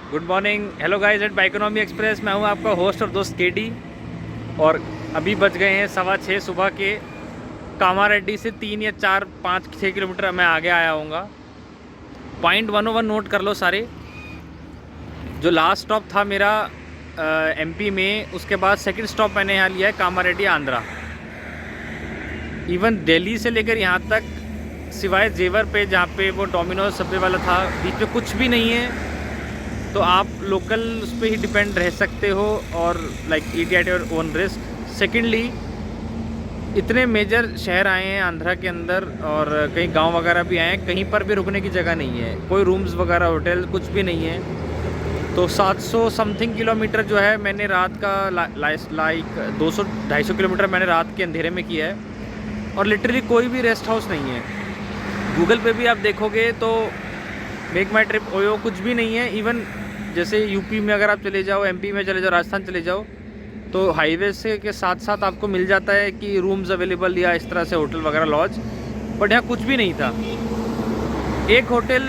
Good morning, hello guys at Bikonomy express. मैं हूं आपका होस्ट और दोस्त केडी। और अभी बज गए हैं 6:15 सुबह के। कामारेड्डी से 3 या 4 5 6 किलोमीटर मैं आगे आया हूँगा। पॉइंट 101 नोट कर लो सारे। जो लास्ट स्टॉप था मेरा एमपी में, उसके बाद सेकंड स्टॉप मैंने यहाँ लिया है कामारेड्डी आंध्रा। इवन दिल्ली से लेकर यहाँ तक सिवाय जेवर पे जहाँ पे वो डोमिनोज सबवे वाला था, बीच में कुछ भी नहीं है। तो आप लोकल उस पर ही डिपेंड रह सकते हो और like eat at your own risk. Secondly, इतने मेजर शहर आए हैं आंध्रा के अंदर और कहीं गांव वगैरह भी आए हैं, कहीं पर भी रुकने की जगह नहीं है, कोई रूम्स वगैरह होटल कुछ भी नहीं है। तो 700 समथिंग किलोमीटर जो है मैंने रात का लाइक 200-250 किलोमीटर मैंने रात के अंधेरे में किया है। और लिटरली कोई भी रेस्ट हाउस नहीं है। गूगल पे भी आप देखोगे तो मेक माई ट्रिप ओयो कुछ भी नहीं है। इवन जैसे यूपी में अगर आप चले जाओ, एमपी में चले जाओ, राजस्थान चले जाओ, तो हाईवे से के साथ साथ आपको मिल जाता है कि रूम्स अवेलेबल या इस तरह से होटल वगैरह लॉज। बट यहाँ कुछ भी नहीं था। एक होटल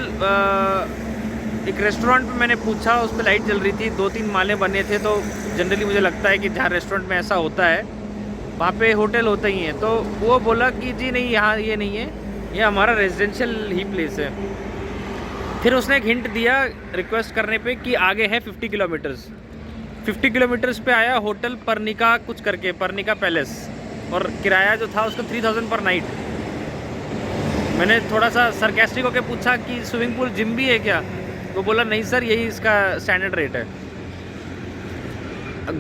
एक रेस्टोरेंट पे मैंने पूछा, उस पर लाइट जल रही थी, 2-3 माले बने थे। तो जनरली मुझे लगता है कि जहाँ रेस्टोरेंट में ऐसा होता है वहाँ पे होटल होते ही हैं। तो वो बोला कि जी नहीं, यहाँ ये नहीं है, ये हमारा रेजिडेंशियल ही प्लेस है। फिर उसने एक हिंट दिया रिक्वेस्ट करने पे कि आगे है 50 किलोमीटर्स। 50 किलोमीटर्स पे आया होटल पर्निका कुछ करके, पर्निका पैलेस, और किराया जो था उसका 3000 पर नाइट। मैंने थोड़ा सा सरकास्टिक होकर पूछा कि स्विमिंग पूल जिम भी है क्या? वो बोला नहीं सर, यही इसका स्टैंडर्ड रेट है।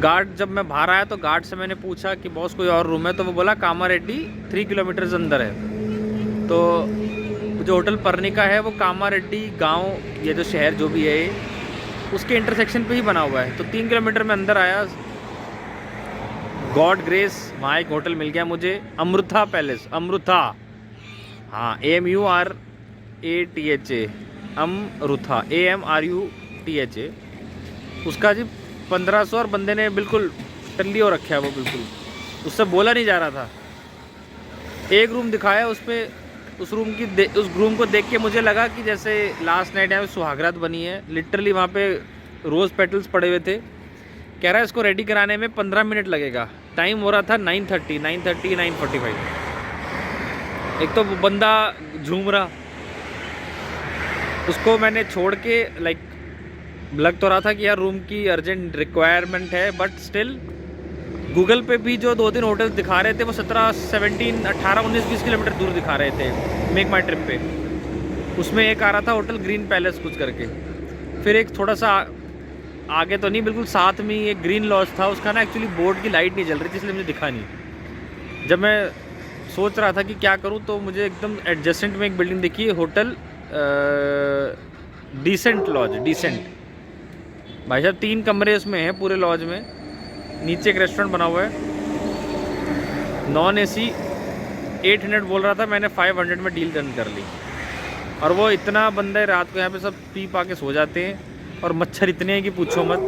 गार्ड जब मैं बाहर आया तो गार्ड से मैंने पूछा कि बॉस कोई और रूम है? तो वो बोला कामारेड्डी 3 किलोमीटर्स अंदर है। तो जो होटल पर्निका है वो कामारेड्डी गांव, ये जो शहर जो भी है, उसके इंटरसेक्शन पे ही बना हुआ है। तो 3 किलोमीटर में अंदर आया। गॉड ग्रेस, वहाँ एक होटल मिल गया मुझे, अमृथा पैलेस। अमृथा, हाँ, AMURATHA, अमृथा, AMRUTHA। उसका जी 1500, और बंदे ने बिल्कुल टल्ली हो रखा है वो, बिल्कुल उससे बोला नहीं जा रहा था। एक रूम दिखाया, उस पर उस रूम को देख के मुझे लगा कि जैसे लास्ट नाइट यहाँ पे सुहागरात बनी है। लिटरली वहाँ पे रोज़ पेटल्स पड़े हुए थे। कह रहा है इसको रेडी कराने में 15 मिनट लगेगा। टाइम हो रहा था 9:45। एक तो वो बंदा झूम रहा, उसको मैंने छोड़ के लाइक लग तो रहा था कि यार रूम की अर्जेंट रिक्वायरमेंट है, बट स्टिल गूगल पे भी जो 2-3 होटल्स दिखा रहे थे वो 17, 17, 18, 19, 20 किलोमीटर दूर दिखा रहे थे मेक माई ट्रिप पे। उसमें एक आ रहा था होटल ग्रीन पैलेस कुछ करके। फिर एक थोड़ा सा आगे तो नहीं, बिल्कुल साथ में ही एक ग्रीन लॉज था। उसका ना एक्चुअली बोर्ड की लाइट नहीं जल रही थी, इसलिए मुझे दिखा नहीं। जब मैं सोच रहा था कि क्या करूँ, तो मुझे एकदम एडजेसेंट में एक बिल्डिंग दिखी, होटल डिसेंट लॉज। डिसेंट भाई साहब, 3 कमरे उसमें हैं पूरे लॉज में। नीचे एक रेस्टोरेंट बना हुआ है, नॉन AC। 800 बोल रहा था, मैंने 500 में डील डन कर ली। और वो इतना बंदा है, रात को यहाँ पे सब पी पा के सो जाते हैं, और मच्छर इतने हैं कि पूछो मत।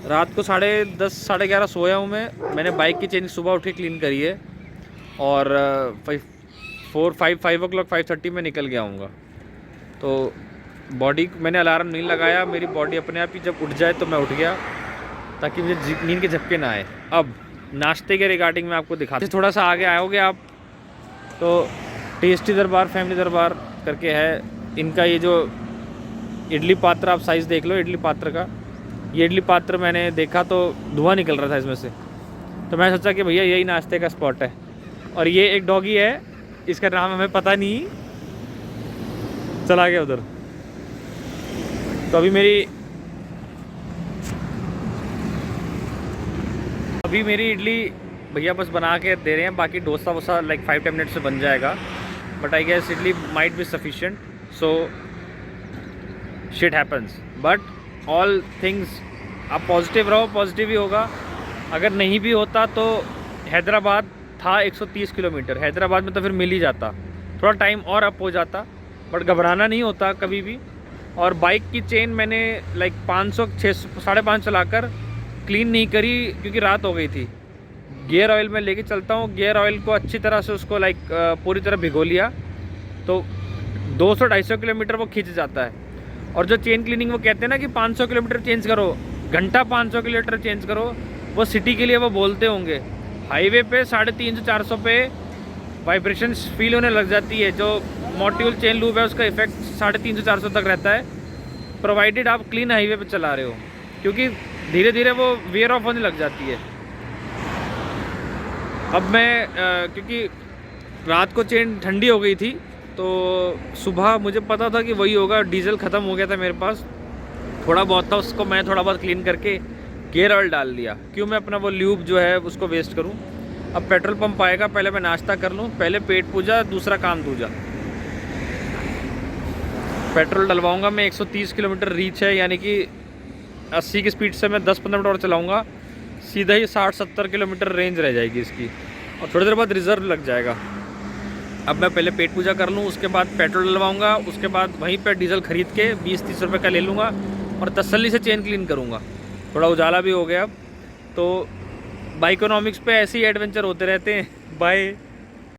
रात को 10:30, 11:30 सोया हूँ मैं। मैंने बाइक की चेन सुबह उठ के क्लीन करी है, और 5 o'clock 5:30 में निकल गया हूँगा। तो बॉडी, मैंने अलार्म नहीं लगाया, मेरी बॉडी अपने आप ही जब उठ जाए तो मैं उठ गया, ताकि मुझे नींद के झपके ना आए। अब नाश्ते के रिगार्डिंग में आपको दिखाते, थोड़ा सा आगे आओगे आप तो टेस्टी दरबार फैमिली दरबार करके है। इनका ये जो इडली पात्र, आप साइज़ देख लो इडली पात्र का। ये इडली पात्र मैंने देखा तो धुआं निकल रहा था इसमें से, तो मैं सोचा कि भैया यही नाश्ते का स्पॉट है। और ये एक डॉगी है, इसका नाम हमें पता नहीं, चला गया उधर। तो अभी मेरी इडली भैया बस बना के दे रहे हैं। बाकी डोसा वोसा लाइक 5-10 मिनट से बन जाएगा, but I guess idli might be sufficient. So shit happens, but all things, आप पॉजिटिव रहो, पॉजिटिव ही होगा। अगर नहीं भी होता तो हैदराबाद था 130 किलोमीटर, हैदराबाद में तो फिर मिल ही जाता, थोड़ा टाइम और अप हो जाता, बट घबराना नहीं होता कभी भी। और बाइक की चेन मैंने लाइक 500, 600, 550 चलाकर क्लीन नहीं करी, क्योंकि रात हो गई थी। गियर ऑयल में लेके चलता हूँ, गियर ऑयल को अच्छी तरह से उसको लाइक पूरी तरह भिगो लिया, तो 200-250 किलोमीटर वो खींच जाता है। और जो चेन क्लीनिंग वो कहते हैं ना कि 500 किलोमीटर चेंज करो, घंटा 500 किलोमीटर चेंज करो, वो सिटी के लिए वो बोलते होंगे। हाईवे पे 350-400 पे वाइब्रेशन फील होने लग जाती है। जो मॉड्यूल चेन लूप है उसका इफेक्ट 350-400 तक रहता है, प्रोवाइडेड आप क्लीन हाईवे पे चला रहे हो, क्योंकि धीरे धीरे वो वेयर ऑफ होने लग जाती है। अब मैं क्योंकि रात को चेन ठंडी हो गई थी, तो सुबह मुझे पता था कि वही होगा, डीजल ख़त्म हो गया था मेरे पास, थोड़ा बहुत था, उसको मैं थोड़ा बहुत क्लीन करके गियर ऑयल डाल दिया। क्यों मैं अपना वो ल्यूब जो है उसको वेस्ट करूं। अब पेट्रोल पंप आएगा, पहले मैं नाश्ता कर लूं, पहले पेट पूजा, दूसरा काम दूजा। पेट्रोल डलवाऊंगा मैं, 130 किलोमीटर रीच है, यानी कि 80 की स्पीड से मैं 10-15 मिनट और चलाऊँगा, सीधा ही 60-70 किलोमीटर रेंज रह जाएगी इसकी, और थोड़ी देर बाद रिज़र्व लग जाएगा। अब मैं पहले पेट पूजा कर लूँ, उसके बाद पेट्रोल डलवाऊँगा, उसके बाद वहीं पर डीजल ख़रीद के 20-30 रुपये का ले लूँगा और तसल्ली से चेन क्लीन करूँगा। थोड़ा उजाला भी हो गया अब तो। बाइकोनॉमिक्स पे ऐसे ही एडवेंचर होते रहते हैं। बाय।